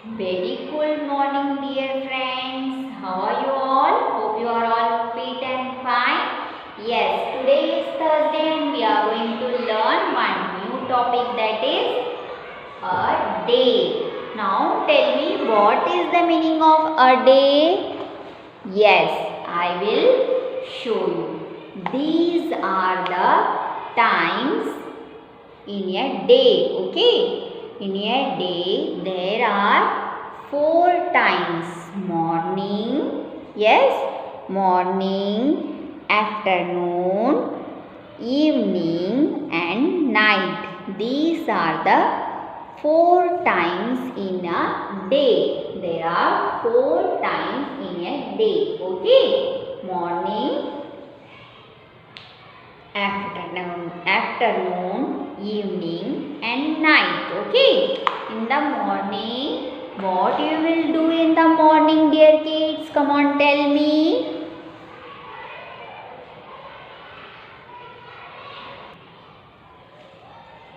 Very good morning, dear friends. How are you all? Hope you are all fit and fine. Yes, today is Thursday and we are going to learn one new topic, that is a day. Now tell me, what is the meaning of a day? Yes, I will show you. These are the times in a day. Okay, in a day there are 4 times: morning, yes, morning, afternoon, evening and night. These are the 4 times in a day. There are 4 times in a day. Okay, morning, afternoon, evening and night. Okay, in the morning, what you will do in the morning, dear kids? Come on, tell me.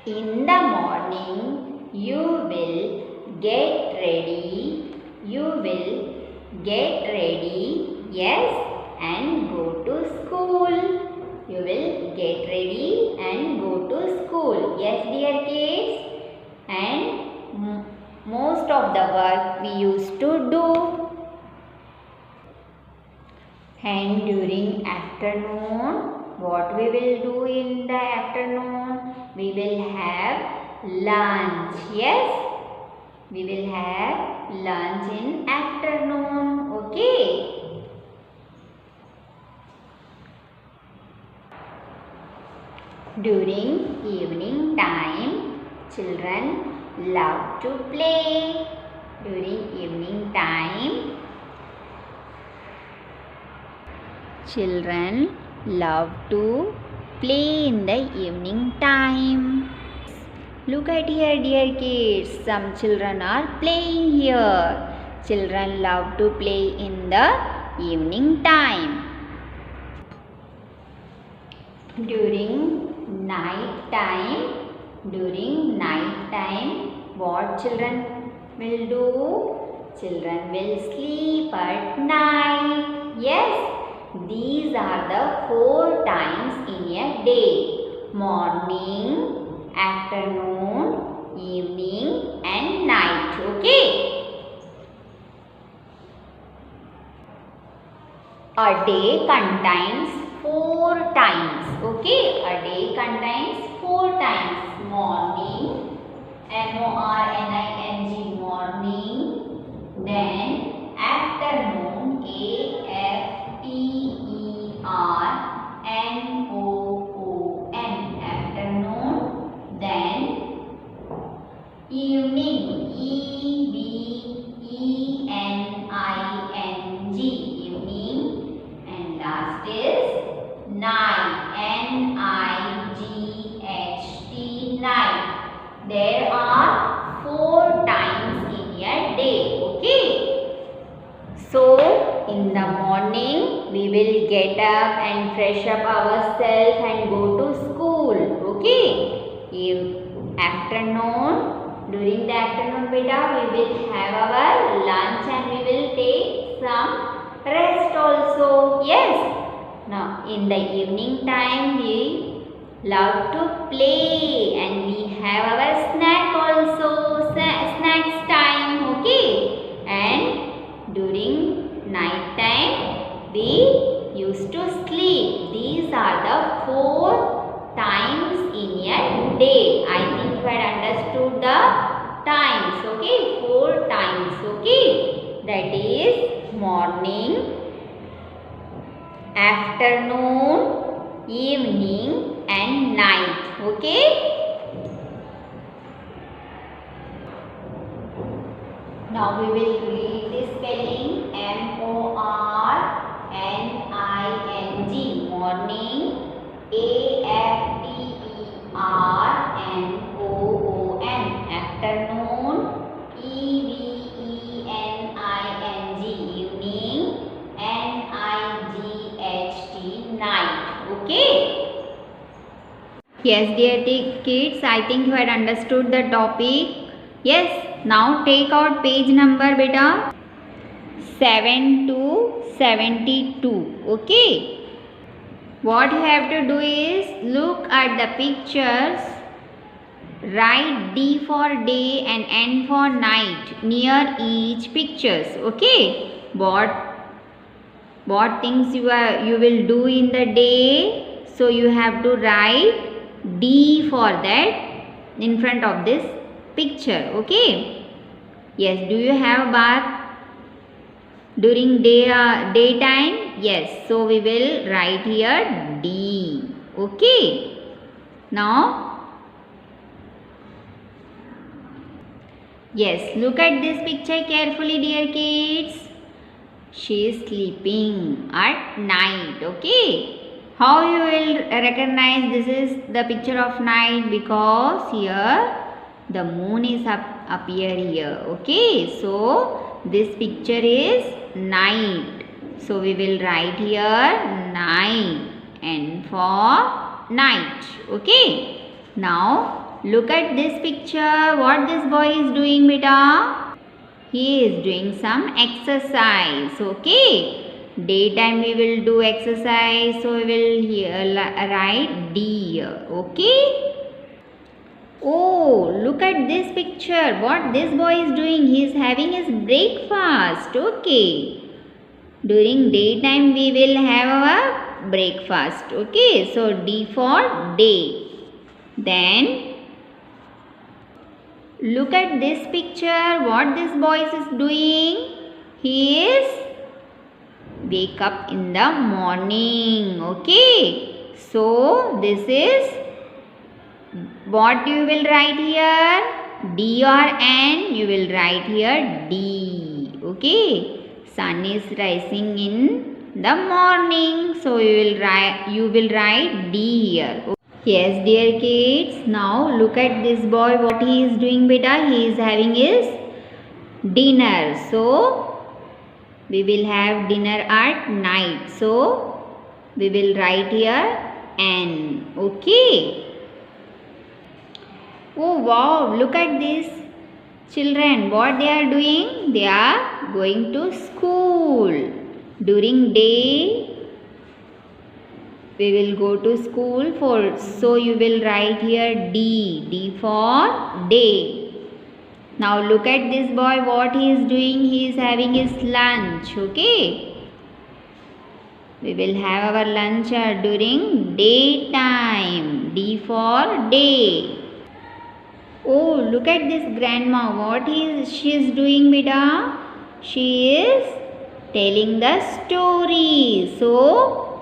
In the morning, you will get ready. You will get ready, yes, and go to school. You will get ready and go to school. Yes, dear kids. And most of the work we used to do. And during afternoon, what we will do in the afternoon? We will have lunch. Yes, we will have lunch in afternoon. Okay. During evening time, children love to play. During evening time, children love to play in the evening time. Look at here, dear kids. Some children are playing here. Children love to play in the evening time. During night time, what children will do? Children will sleep at night. Yes, these are the 4 times in a day: morning, afternoon, evening and night. Okay. A day contains 4 times. Okay, a day contains 4 times: morning, morning, morning, then afternoon, afternoon, afternoon, then evening, evening, and last is night, night. There are 4 times in a day. Okay. So in the morning we will get up and fresh up ourselves and go to school. Okay. During the afternoon, beta, we will have our lunch and we will take some rest also. Yes. Now in the evening time we love to play and we have our snack also, snacks time. Okay. And during night time we used to sleep. These are the 4 times in a day. I think you had understood the times. Okay, 4 times. Okay, that is morning, afternoon, evening and night. Okay. Now we will read the spelling: morning, morning, afternoon, afternoon, evening, evening, night. Okay. Yes, dear kids, I think you had understood the topic. Yes, now take out page number beta 7 to 72. Okay. What you have to do is look at the pictures, write D for day and N for night near each pictures. Okay. What things you will do in the day, so you have to write D for that in front of this picture. Okay. Yes, do you have bath during daytime? Yes, so we will write here D. Okay. Now yes, look at this picture carefully, dear kids. She is sleeping at night. Okay. How you will recognize this is the picture of night? Because here the moon is appear here. Okay. So this picture is night. So we will write here night and for night. Okay. Now look at this picture. What this boy is doing, beta? He is doing some exercise. Okay. Daytime we will do exercise. So we will here write D here. Okay. Oh, look at this picture. What this boy is doing? He is having his breakfast. Okay. During daytime we will have our breakfast. Okay. So D for day. Then look at this picture. What this boy is doing? He is wake up in the morning. Okay. So this is what you will write here? D or N? You will write here D. Okay. Sun is rising in the morning. So you will write D here. Yes, dear kids. Now look at this boy. What he is doing, beta? He is having his dinner. So we will have dinner at night. So we will write here N. Okay. Oh wow, look at these children. What they are doing? They are going to school. During day we will go to school for, so you will write here D for day. Now look at this boy. What he is doing? He is having his lunch. Okay. We will have our lunch during daytime. D for day. Oh, look at this grandma. What she is doing, beta? She is telling the story. So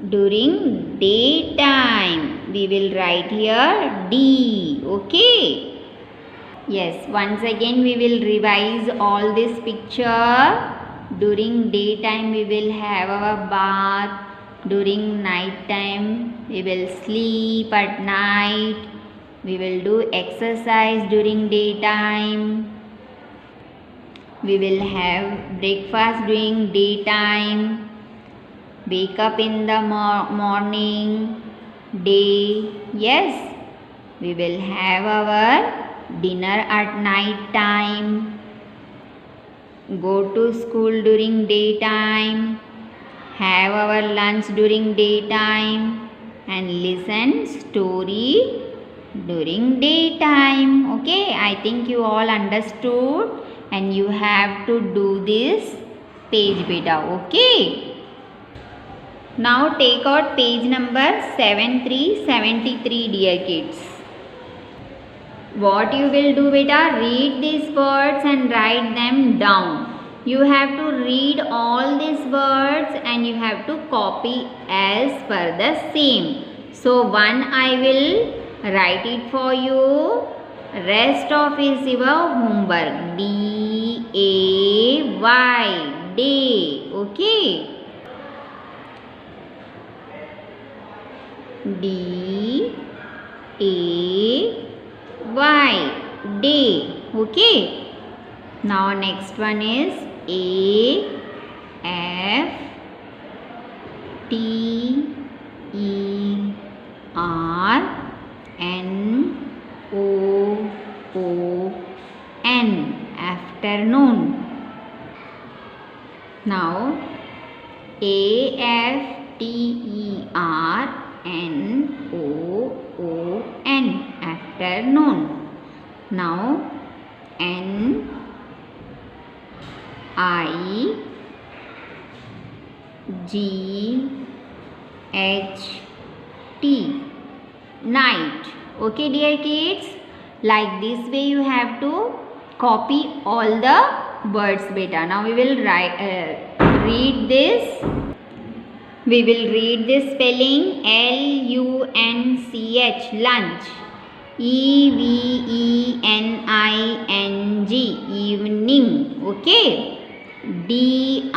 during daytime we will write here D. Okay. Yes, once again we will revise all this picture. During daytime we will have our bath. During night time we will sleep at night. We will do exercise during daytime. We will have breakfast during daytime. Wake up in the morning, day. Yes, we will have our dinner at night time. Go to school during daytime. Have our lunch during daytime. And listen story during daytime. Okay, I think you all understood and you have to do this page, beta. Okay. Now take out page number 7373, dear kids. What you will do, beta? Read these words and write them down. You have to read all these words and you have to copy as per the same. So one I will write it for you. Rest of is your homework. D-A-Y. Day. Okay. D-A-Y. Day. Okay. Now next one is A-F-T-E-R-N-O-O-K. afternoon. Now afternoon, afternoon. Now night, night. Okay dear kids, like this way you have to copy all the words beta. Now we will read this. We will read this spelling: lunch, lunch. evening, evening. Okay. dinner,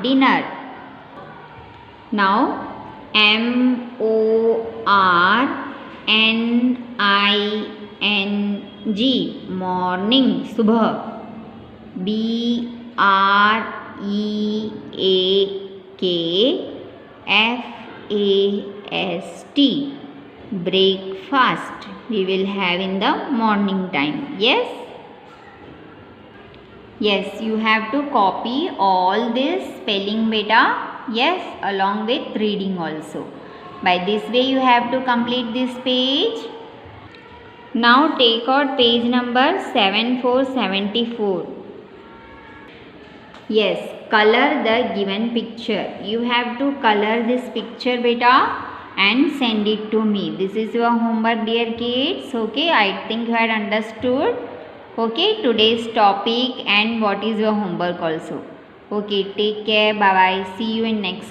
dinner. Now morning, morning, subah. breakfast, breakfast. We will have in the morning time. Yes, you have to copy all this spelling beta. Yes, along with reading also. By this way you have to complete this page. Now take out page number 7474. Yes, color the given picture. You have to color this picture beta and send it to me. This is your homework dear kids. Okay, I think you had understood. Okay, today's topic and what is your homework also. Okay, take care. Bye bye. See you in next